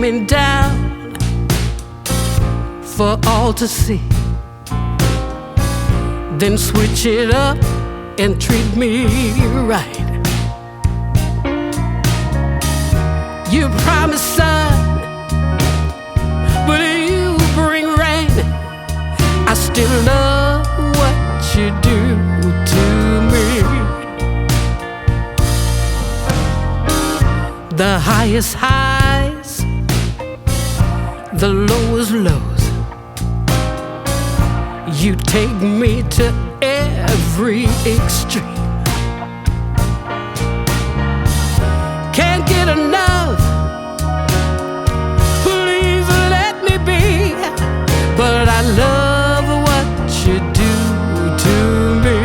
coming down for all to see. Then switch it up and treat me right. You promise sun, but you bring rain. I still love what you do to me. The highest highs, the lowest lows. You take me to every extreme. Can't get enough, please let me be. But I love what you do to me.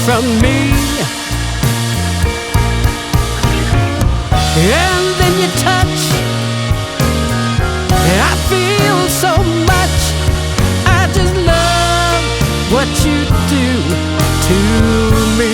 From me, and then you touch, I feel so much. I just love what you do to me.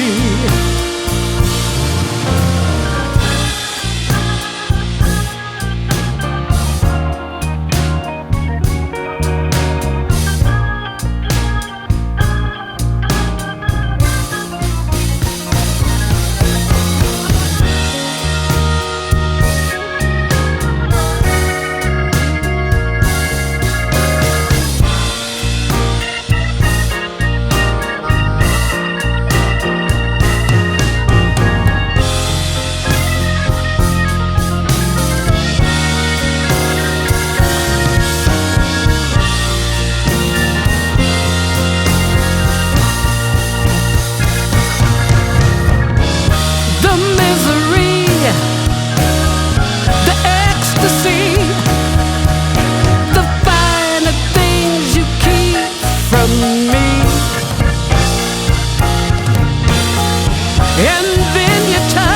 Me, and then you touch